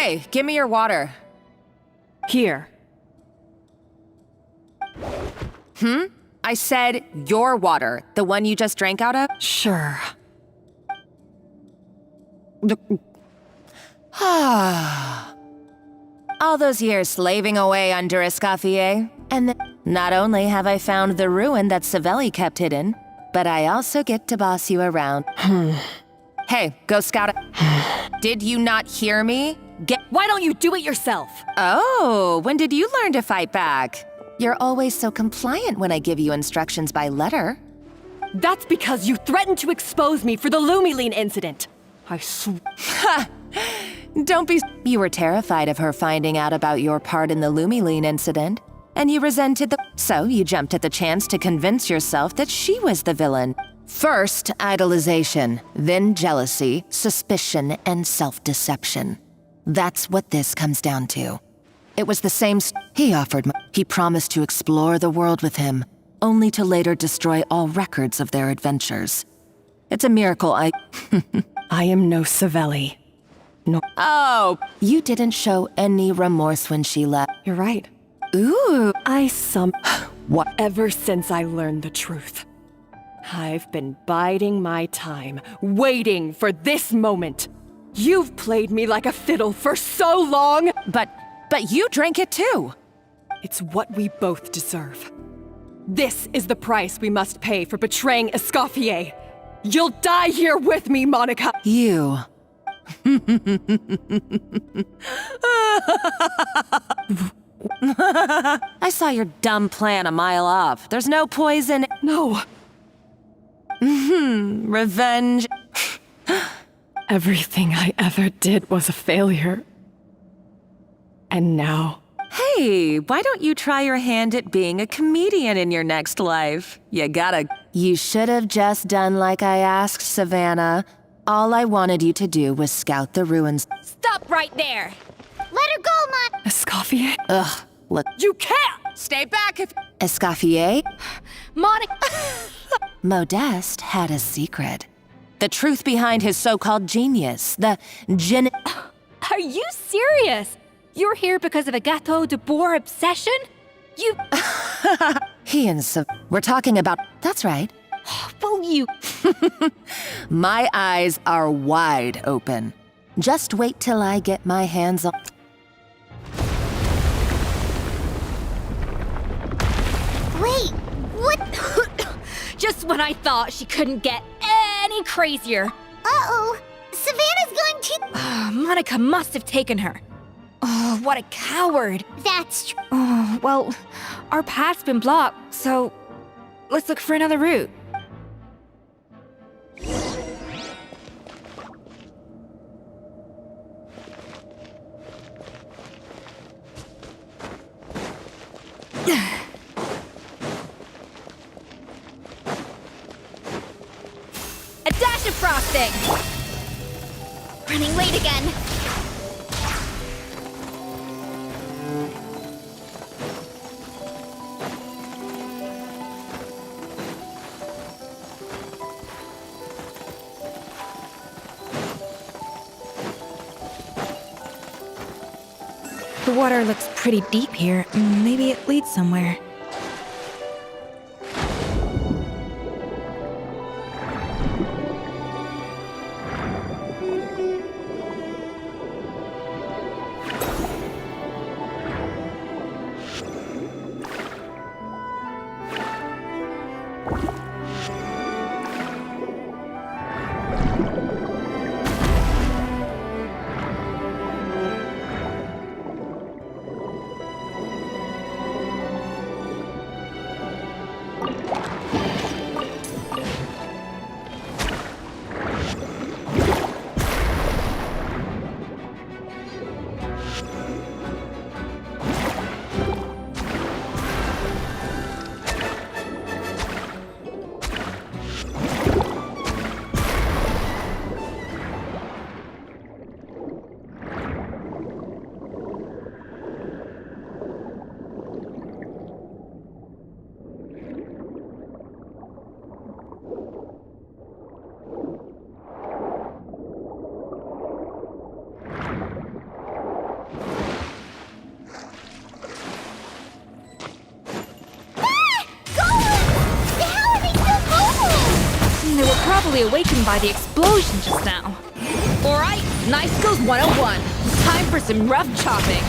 Hey, give me your water. Here. I said your water, the one you just drank out of? Sure. All those years slaving away under Escoffier, and not only have I found the ruin that Savelli kept hidden, but I also get to boss you around. Hey, go scout it. Did you not hear me? Why don't you do it yourself? Oh, when did you learn to fight back? You're always so compliant when I give you instructions by letter. That's because you threatened to expose me for the Lumiline incident. I swear. Don't be... You were terrified of her finding out about your part in the Lumiline incident, and you resented the... So you jumped at the chance to convince yourself that she was the villain. First, idolization, then jealousy, suspicion, and self-deception. That's what this comes down to. It was the same... He offered... He promised to explore the world with him, only to later destroy all records of their adventures. It's a miracle I am no Savelli. No. Oh, you didn't show any remorse when she left. You're right. Ooh. What? Ever since I learned the truth, I've been biding my time, waiting for this moment. You've played me like a fiddle for so long! But you drank it too! It's what we both deserve. This is the price we must pay for betraying Escoffier. You'll die here with me, Monica! You... I saw your dumb plan a mile off. There's no poison... No. Revenge... Everything I ever did was a failure. And now... Hey, why don't you try your hand at being a comedian in your next life? You should have just done like I asked, Savannah. All I wanted you to do was scout the ruins. Stop right there! Let her go, Mon- Escoffier? Ugh, look. You can't! Stay back if... Escoffier? Monica- Modeste had a secret. The truth behind his so-called genius, the Are you serious? You're here because of a Gâteau de Bois obsession? You... He and we're talking about... That's right. Well, you... My eyes are wide open. Just wait till I get my hands on... Wait, what? Just when I thought she couldn't get any crazier. Uh-oh, Savannah's going to... Monica must have taken her. Oh, what a coward. That's true. Oh, well, our path's been blocked, so let's look for another route. A dash of frosting! Running late again. The water looks pretty deep here. Maybe it leads somewhere. probably awakened by the explosion just now. Alright, Knife Skills 101. Time for some rough chopping.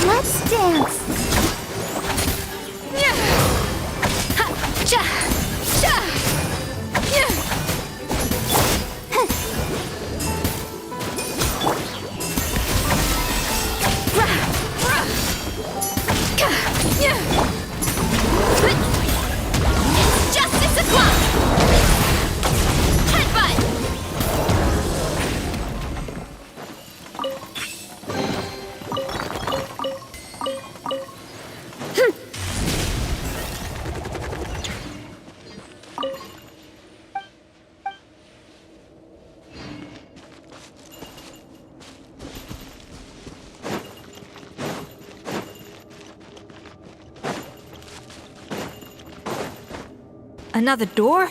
Let's dance. It's justice o'clock! Headbutt! Another door?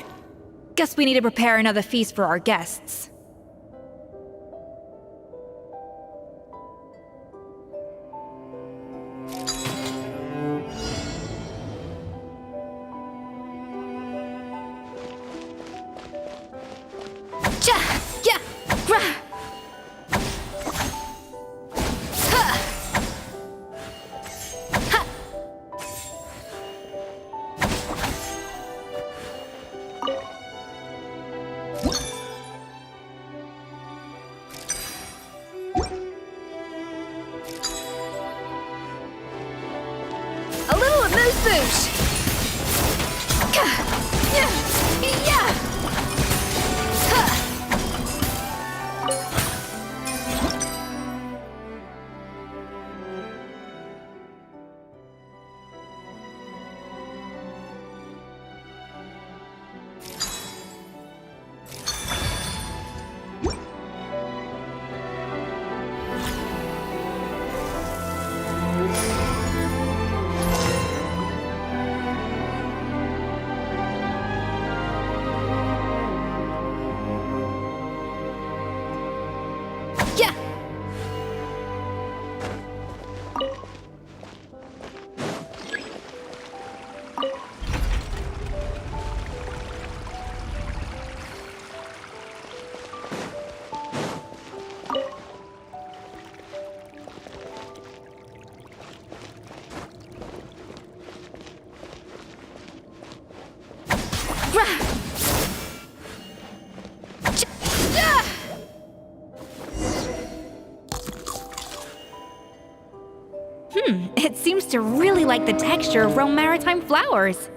Guess we need to prepare another feast for our guests. A little amuse-bouche! It seems to really like the texture of Rome maritime flowers.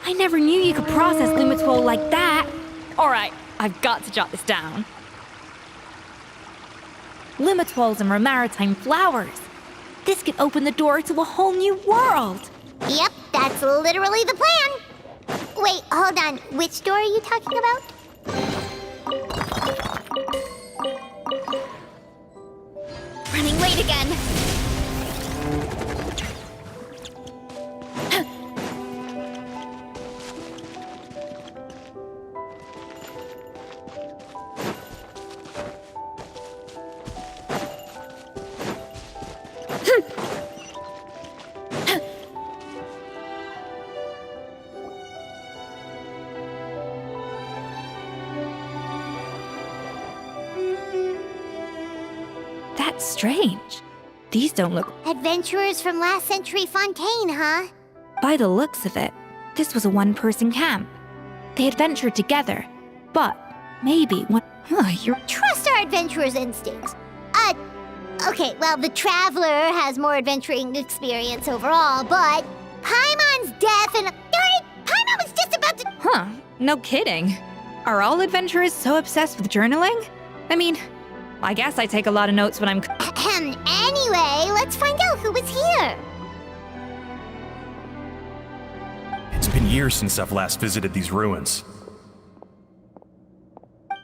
I never knew you could process Lumitwol like that. Alright, I've got to jot this down. Lumitwols and maritime flowers. This could open the door to a whole new world. Yep, that's literally the plan. Wait, hold on. Which door are you talking about? Running late again. That's strange. These don't look... Adventurers from last century Fontaine, huh? By the looks of it, this was a one-person camp. They adventured together, but maybe one... you're... Trust our adventurer's instincts. Okay, well, the Traveler has more adventuring experience overall, but Paimon's death and... Darn it! Paimon was just about to... No kidding. Are all adventurers so obsessed with journaling? I mean, I guess I take a lot of notes when I'm... Anyway, let's find out who was here. It's been years since I've last visited these ruins.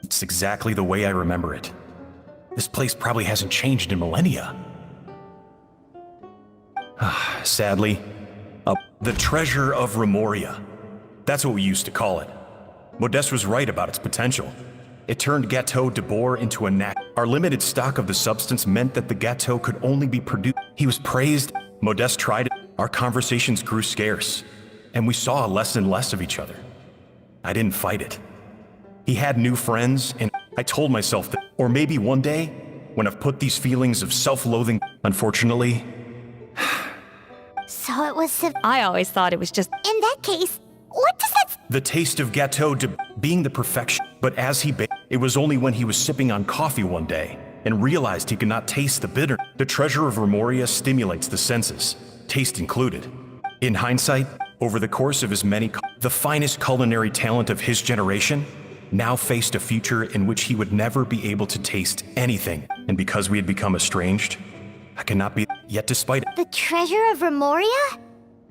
It's exactly the way I remember it. This place probably hasn't changed in millennia. Sadly, the treasure of Remoria. That's what we used to call it. Modeste was right about its potential. It turned Gâteau de Bourg into a knack. Our limited stock of the substance meant that the gâteau could only be produced. He was praised. Modeste tried it. Our conversations grew scarce, and we saw less and less of each other. I didn't fight it. He had new friends, and I told myself that, or maybe one day, when I've put these feelings of self-loathing, unfortunately... So it was... I always thought it was just... In that case, what does that... The taste of Gâteau de being the perfection, but as he baked, it was only when he was sipping on coffee one day and realized he could not taste the bitter. The treasure of Remoria stimulates the senses, taste included. In hindsight, over the course of his the finest culinary talent of his generation now faced a future in which he would never be able to taste anything. And because we had become estranged, I cannot be, yet despite it. The treasure of Remoria?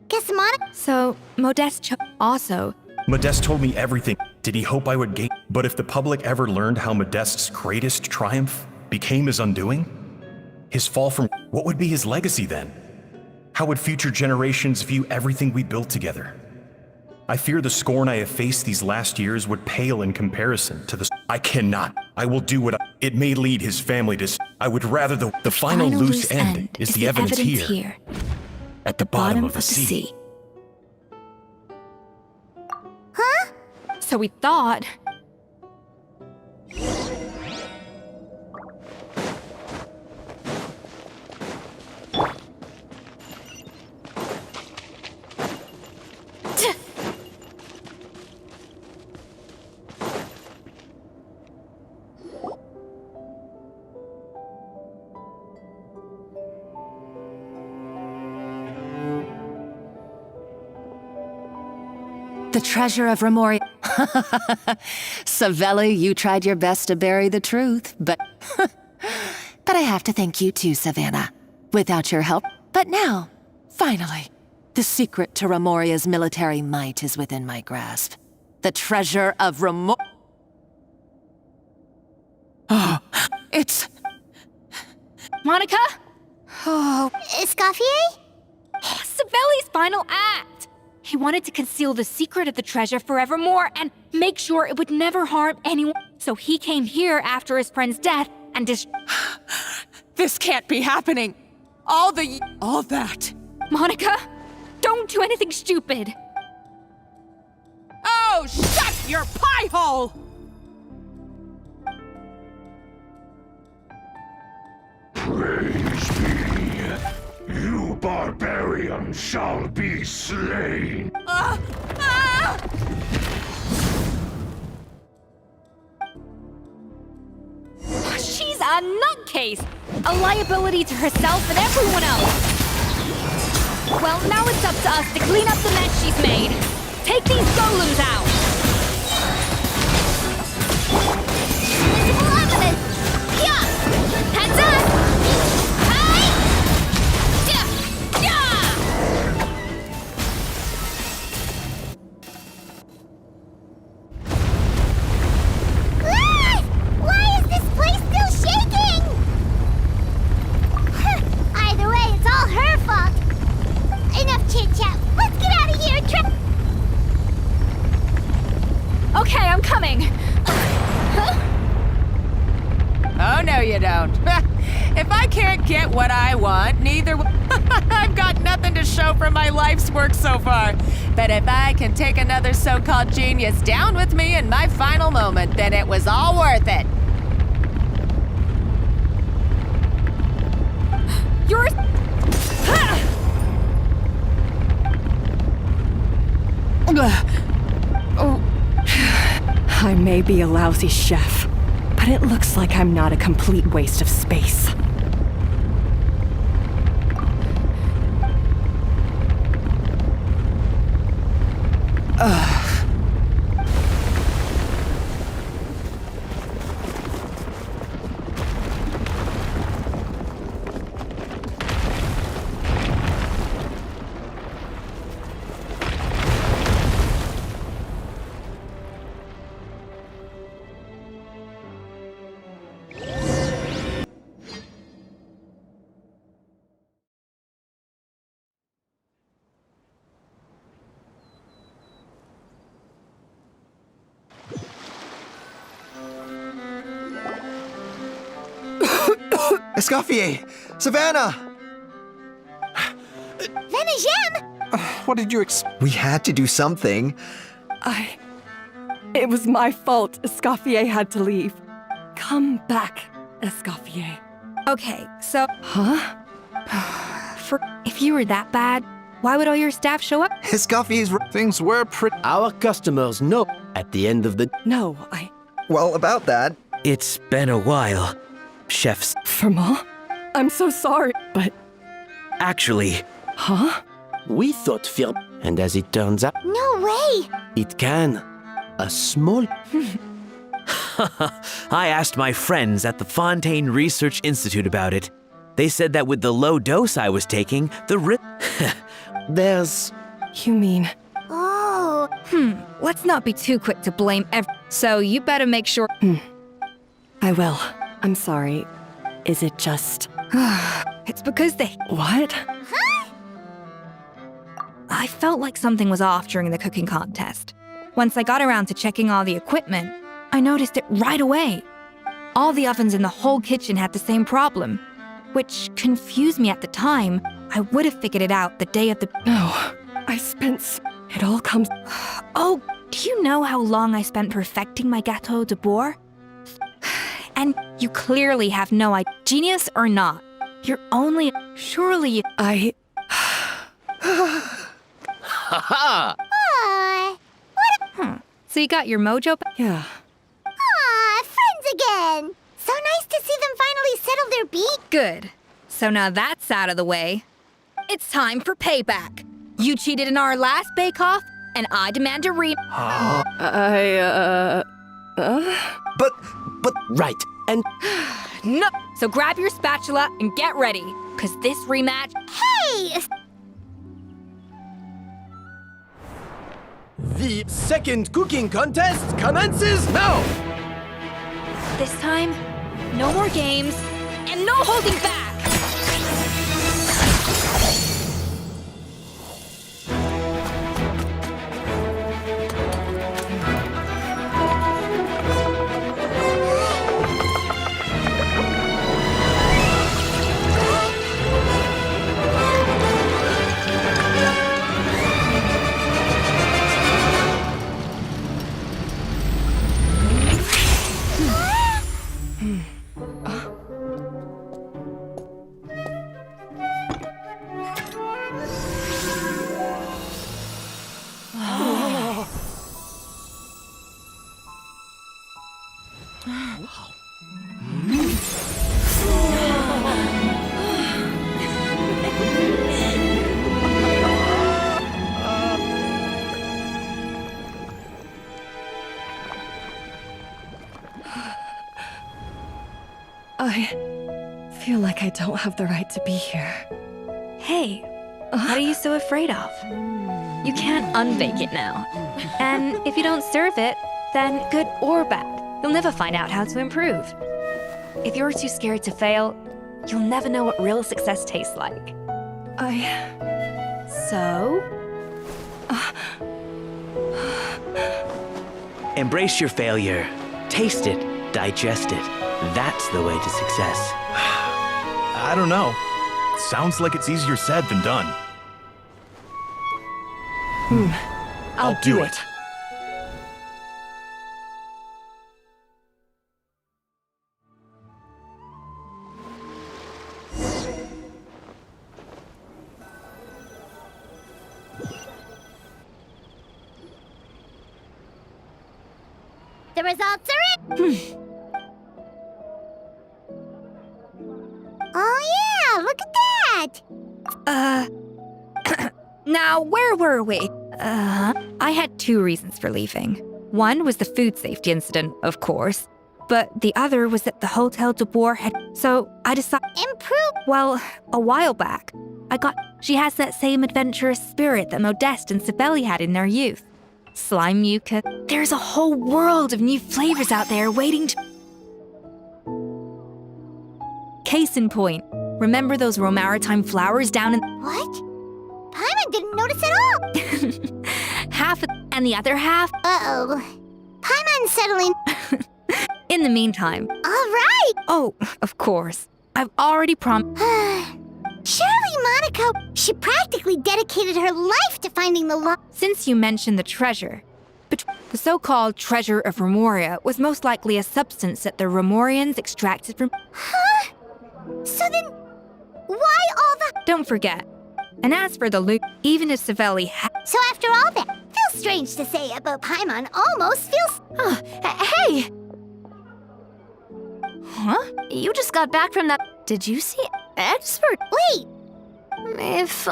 Guess Monica... So, Modeste also... Modeste told me everything. Did he hope I would gain? But if the public ever learned how Modeste's greatest triumph became his undoing, his fall from... What would be his legacy then? How would future generations view everything we built together? I fear the scorn I have faced these last years would pale in comparison to the... I cannot. I will do what it may lead his family to... I would rather the final loose end is the evidence here. At the bottom of the sea. Huh? So we thought... The treasure of Remoria. Savelli, you tried your best to bury the truth, but... but I have to thank you too, Savannah. Without your help. But now, finally, the secret to Remoria's military might is within my grasp. The treasure of Oh, it's... Monica? Oh... Escoffier? Savelli's final act! He wanted to conceal the secret of the treasure forevermore and make sure it would never harm anyone. So he came here after his friend's death and This can't be happening. All that. Monica, don't do anything stupid. Oh, shut your pie hole! Praise be. You barbarian shall be slain. She's a nutcase, a liability to herself and everyone else. Well, now it's up to us to clean up the mess she's made. Take these Golums out! Marvelous! Yeah! Heads up! Hi! Yeah! Yeah! Ah! Why is this place still shaking? Either way, it's all her fault. Enough chit-chat. Let's get out of here, Okay, I'm coming. Oh, no, you don't. If I can't get what I want, neither will. I've got nothing to show for my life's work so far. But if I can take another so-called genius down with me in my final moment, then it was all worth it. Yours. Oh. I may be a lousy chef, but it looks like I'm not a complete waste of space. Escoffier! Savannah! Venegem! What did you We had to do something. It was my fault Escoffier had to leave. Come back, Escoffier. Okay, so Huh? if you were that bad, why would all your staff show up? Escoffier's Things were pretty. Our customers know at the end of the. No, Well, about that. It's been a while, chefs. Firma? I'm so sorry, but... Actually, Huh? We thought film, and as it turns out, No way! it can. A small. I asked my friends at the Fontaine Research Institute about it. They said that with the low dose I was taking, There's. You mean... Oh, Let's not be too quick to blame so you better make sure. I will. I'm sorry. Is it just... It's because they. What? I felt like something was off during the cooking contest. Once I got around to checking all the equipment, I noticed it right away. All the ovens in the whole kitchen had the same problem, which confused me at the time. I would have figured it out the day of the. No. I spent... It all comes... Oh, do you know how long I spent perfecting my Gâteau de Bourg? And you clearly have no idea. Genius or not, you're only. Surely. Haha! aw. So you got your mojo back? Yeah. Aw, friends again! So nice to see them finally settle their beef. Good. So now that's out of the way. It's time for payback. You cheated in our last bake-off, and I demand a But Right, and No! So grab your spatula and get ready, because this rematch. Hey! the second cooking contest commences now! This time, no more games, and no holding back! I feel like I don't have the right to be here. Hey, what are you so afraid of? You can't unbake it now. And if you don't serve it, then good or bad, you'll never find out how to improve. If you're too scared to fail, you'll never know what real success tastes like. So? Embrace your failure. Taste it. Digest it. That's the way to success. I don't know. Sounds like it's easier said than done. I'll do it. The results are in! Oh yeah, look at that! Now, where were we? I had two reasons for leaving. One was the food safety incident, of course, but the other was that the Hotel de Bois had... So I decided... Improve! Well, a while back, she has that same adventurous spirit that Modeste and Sibeli had in their youth. Slime yucca. There's a whole world of new flavors out there waiting to... Case in point, remember those Romaritime flowers down in... What? Paimon didn't notice at all! Half and the other half? Uh-oh. Paimon's settling... In the meantime... All right! Oh, of course. I've already Surely Monaco, she practically dedicated her life to finding the Since you mentioned the treasure, the so-called treasure of Remoria was most likely a substance that the Remorians extracted from... Huh? So then, why all the... Don't forget. And as for the loot, even if Savelli So after all that, feels strange to say about Paimon almost feels... hey! Huh? You just got back from that... Did you see Edward? Wait! If